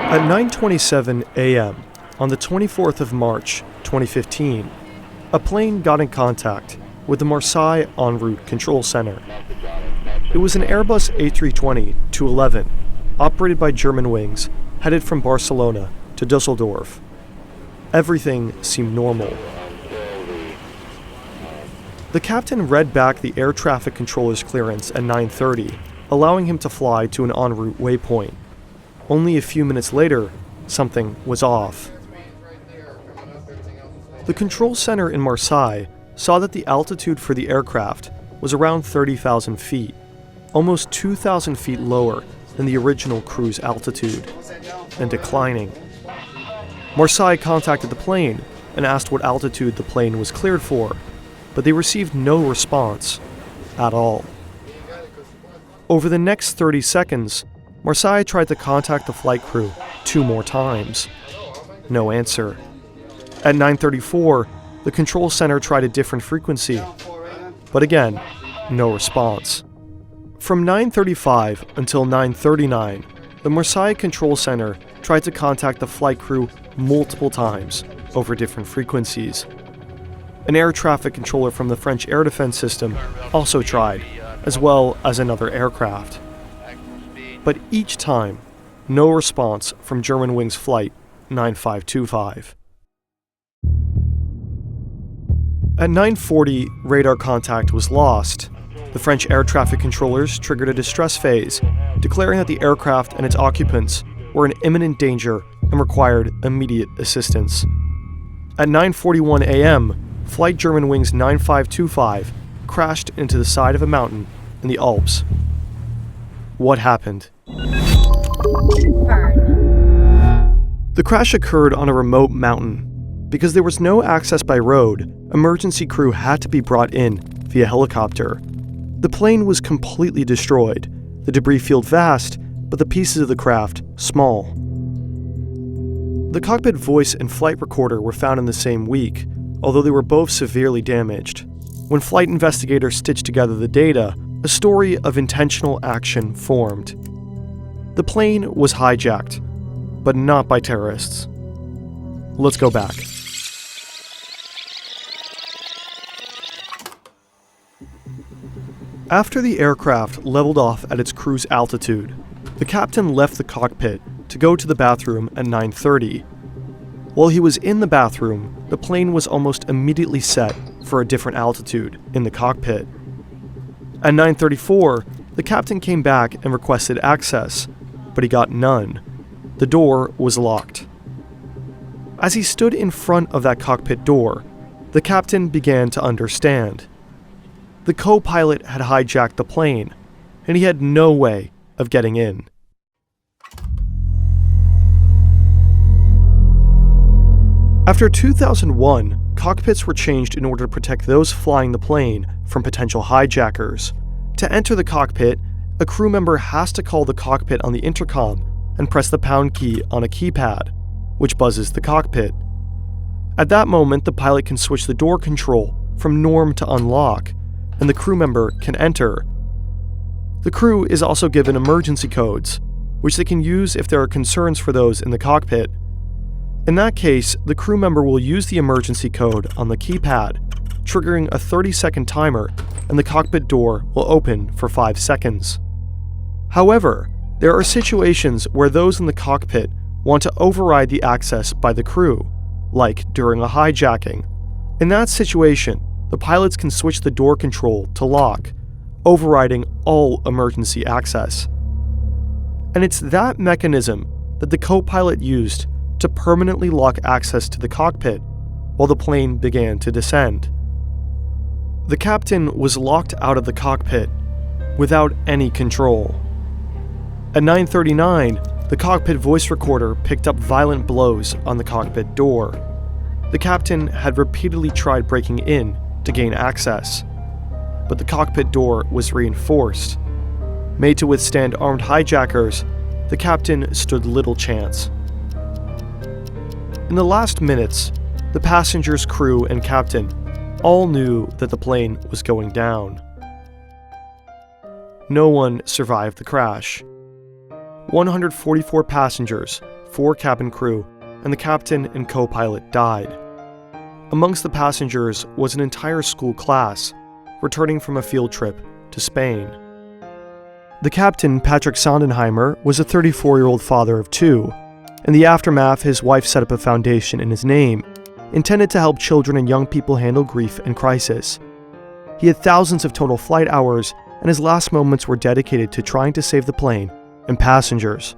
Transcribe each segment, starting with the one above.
At 9:27 a.m. on the 24th of March, 2015, a plane got in contact with the Marseille en route control center. It was an Airbus A320-211, operated by German wings, headed from Barcelona to Dusseldorf. Everything seemed normal. The captain read back the air traffic controller's clearance at 9:30, allowing him to fly to an en route waypoint. Only a few minutes later, something was off. The control center in Marseille saw that the altitude for the aircraft was around 30,000 feet, almost 2,000 feet lower than the original cruise altitude, and declining. Marseille contacted the plane and asked what altitude the plane was cleared for, but they received no response at all. Over the next 30 seconds, Marseille tried to contact the flight crew 2 more times. No answer. At 9:34, the control center tried a different frequency, but again, no response. From 9:35 until 9:39, the Marseille control center tried to contact the flight crew multiple times over different frequencies. An air traffic controller from the French air defense system also tried, as well as another aircraft. But each time, no response from Germanwings Flight 9525. At 9:40, radar contact was lost. The French air traffic controllers triggered a distress phase, declaring that the aircraft and its occupants were in imminent danger and required immediate assistance. At 9:41 a.m., Flight Germanwings 9525 crashed into the side of a mountain in the Alps. What happened? The crash occurred on a remote mountain. Because there was no access by road, emergency crew had to be brought in via helicopter. The plane was completely destroyed, the debris field vast, but the pieces of the craft small. The cockpit voice and flight recorder were found in the same week, although they were both severely damaged. When flight investigators stitched together the data, a story of intentional action formed. The plane was hijacked, but not by terrorists. Let's go back. After the aircraft leveled off at its cruise altitude, the captain left the cockpit to go to the bathroom at 9:30. While he was in the bathroom, the plane was almost immediately set for a different altitude in the cockpit. At 9:34, the captain came back and requested access, but he got none. The door was locked. As he stood in front of that cockpit door, the captain began to understand. The co-pilot had hijacked the plane, and he had no way of getting in. After 2001, cockpits were changed in order to protect those flying the plane from potential hijackers. To enter the cockpit, a crew member has to call the cockpit on the intercom and press the pound key on a keypad, which buzzes the cockpit. At that moment, the pilot can switch the door control from norm to unlock, and the crew member can enter. The crew is also given emergency codes, which they can use if there are concerns for those in the cockpit. In that case, the crew member will use the emergency code on the keypad, triggering a 30-second timer, and the cockpit door will open for 5 seconds. However, there are situations where those in the cockpit want to override the access by the crew, like during a hijacking. In that situation, the pilots can switch the door control to lock, overriding all emergency access. And it's that mechanism that the co-pilot used to permanently lock access to the cockpit while the plane began to descend. The captain was locked out of the cockpit without any control. At 9:39, the cockpit voice recorder picked up violent blows on the cockpit door. The captain had repeatedly tried breaking in to gain access, but the cockpit door was reinforced. Made to withstand armed hijackers, the captain stood little chance. In the last minutes, the passengers, crew, and captain all knew that the plane was going down. No one survived the crash. 144 passengers, 4 cabin crew, and the captain and co-pilot died. Amongst the passengers was an entire school class, returning from a field trip to Spain. The captain, Patrick Sondenheimer, was a 34-year-old father of 2. In the aftermath, his wife set up a foundation in his name, intended to help children and young people handle grief and crisis. He had thousands of total flight hours, and his last moments were dedicated to trying to save the plane and passengers.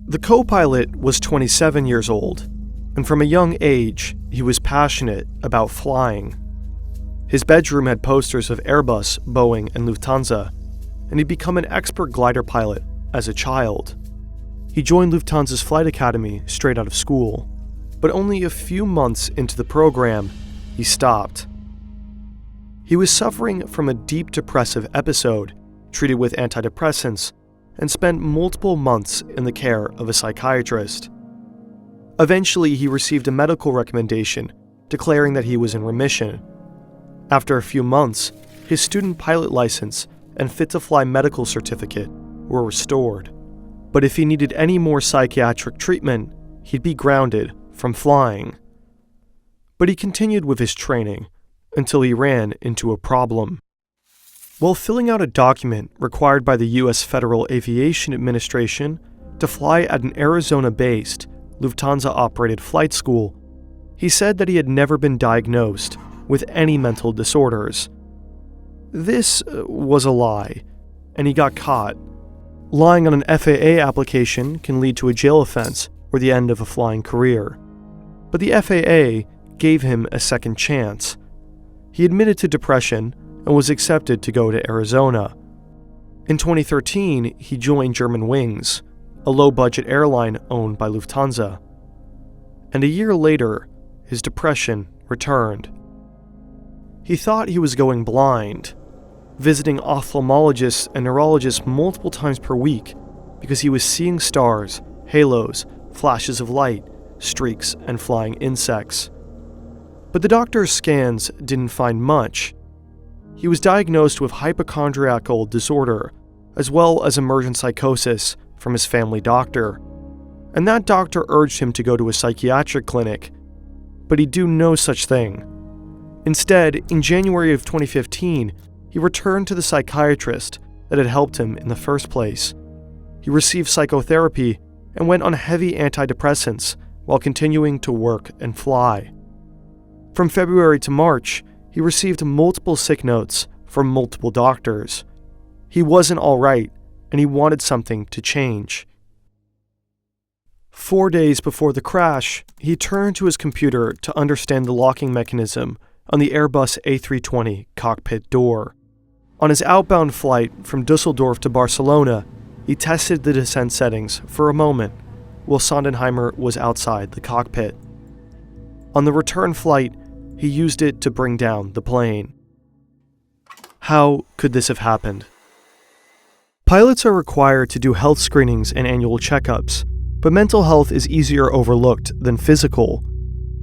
The co-pilot was 27 years old, and from a young age, he was passionate about flying. His bedroom had posters of Airbus, Boeing, and Lufthansa, and he'd become an expert glider pilot as a child. He joined Lufthansa's flight academy straight out of school, but only a few months into the program, he stopped. He was suffering from a deep depressive episode, treated with antidepressants, and spent multiple months in the care of a psychiatrist. Eventually, he received a medical recommendation declaring that he was in remission. After a few months, his student pilot license and fit-to-fly medical certificate were restored. But if he needed any more psychiatric treatment, he'd be grounded from flying. But he continued with his training until he ran into a problem. While filling out a document required by the U.S. Federal Aviation Administration to fly at an Arizona-based, Lufthansa-operated flight school, he said that he had never been diagnosed with any mental disorders. This was a lie, and he got caught. Lying on an FAA application can lead to a jail offense or the end of a flying career. But the FAA gave him a second chance. He admitted to depression and was accepted to go to Arizona. In 2013, he joined Germanwings, a low-budget airline owned by Lufthansa. And a year later, his depression returned. He thought he was going blind, visiting ophthalmologists and neurologists multiple times per week because he was seeing stars, halos, flashes of light, streaks, and flying insects. But the doctor's scans didn't find much. He was diagnosed with hypochondriacal disorder, as well as emergent psychosis from his family doctor. And that doctor urged him to go to a psychiatric clinic, but he'd do no such thing. Instead, in January of 2015, he returned to the psychiatrist that had helped him in the first place. He received psychotherapy and went on heavy antidepressants while continuing to work and fly. From February to March, he received multiple sick notes from multiple doctors. He wasn't all right, and he wanted something to change. 4 days before the crash, he turned to his computer to understand the locking mechanism on the Airbus A320 cockpit door. On his outbound flight from Dusseldorf to Barcelona, he tested the descent settings for a moment while Sondenheimer was outside the cockpit. On the return flight, he used it to bring down the plane. How could this have happened? Pilots are required to do health screenings and annual checkups, but mental health is easier overlooked than physical.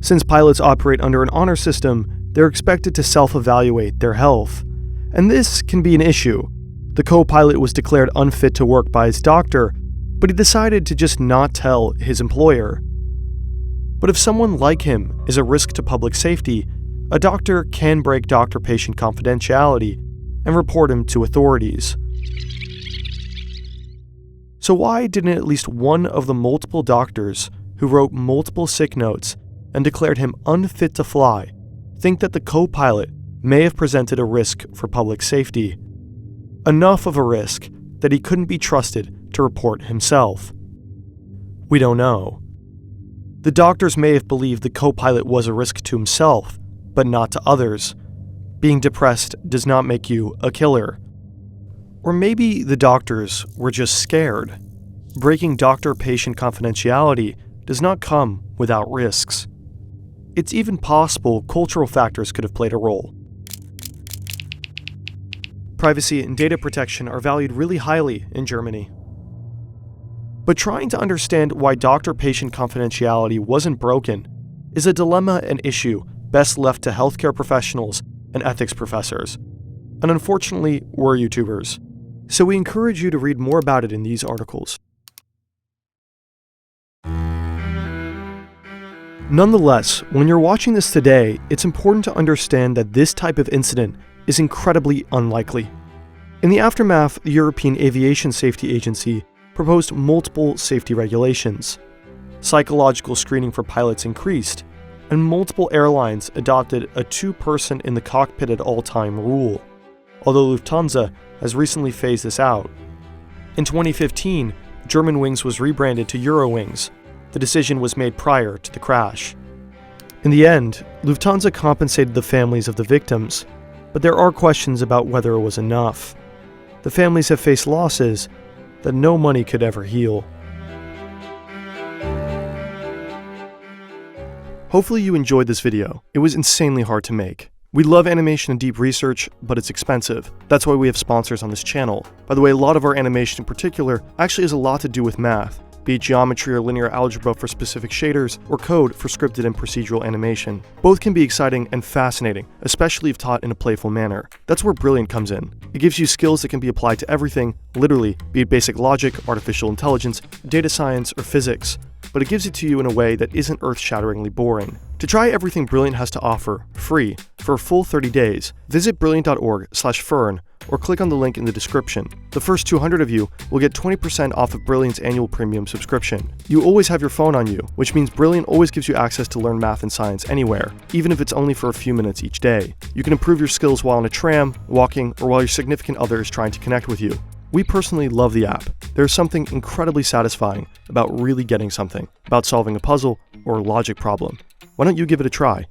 Since pilots operate under an honor system, they're expected to self-evaluate their health. And this can be an issue. The co-pilot was declared unfit to work by his doctor, but he decided to just not tell his employer. But if someone like him is a risk to public safety, a doctor can break doctor-patient confidentiality and report him to authorities. So why didn't at least one of the multiple doctors who wrote multiple sick notes and declared him unfit to fly think that the co-pilot may have presented a risk for public safety? Enough of a risk that he couldn't be trusted to report himself. We don't know. The doctors may have believed the co-pilot was a risk to himself, but not to others. Being depressed does not make you a killer. Or maybe the doctors were just scared. Breaking doctor-patient confidentiality does not come without risks. It's even possible cultural factors could have played a role. Privacy and data protection are valued really highly in Germany. But trying to understand why doctor-patient confidentiality wasn't broken is a dilemma and issue best left to healthcare professionals and ethics professors. And unfortunately, we're YouTubers. So we encourage you to read more about it in these articles. Nonetheless, when you're watching this today, it's important to understand that this type of incident is incredibly unlikely. In the aftermath, the European Aviation Safety Agency proposed multiple safety regulations. Psychological screening for pilots increased, and multiple airlines adopted a two-person in the cockpit at all time rule, although Lufthansa has recently phased this out. In 2015, Germanwings was rebranded to Eurowings. The decision was made prior to the crash. In the end, Lufthansa compensated the families of the victims, but there are questions about whether it was enough. The families have faced losses that no money could ever heal. Hopefully you enjoyed this video. It was insanely hard to make. We love animation and deep research, but it's expensive. That's why we have sponsors on this channel. By the way, a lot of our animation in particular actually has a lot to do with math, be it geometry or linear algebra for specific shaders, or code for scripted and procedural animation. Both can be exciting and fascinating, especially if taught in a playful manner. That's where Brilliant comes in. It gives you skills that can be applied to everything, literally, be it basic logic, artificial intelligence, data science, or physics. But it gives it to you in a way that isn't earth-shatteringly boring. To try everything Brilliant has to offer, free, for a full 30 days, visit brilliant.org/fern or click on the link in the description. The first 200 of you will get 20% off of Brilliant's annual premium subscription. You always have your phone on you, which means Brilliant always gives you access to learn math and science anywhere, even if it's only for a few minutes each day. You can improve your skills while on a tram, walking, or while your significant other is trying to connect with you. We personally love the app. There's something incredibly satisfying about really getting something, about solving a puzzle or a logic problem. Why don't you give it a try?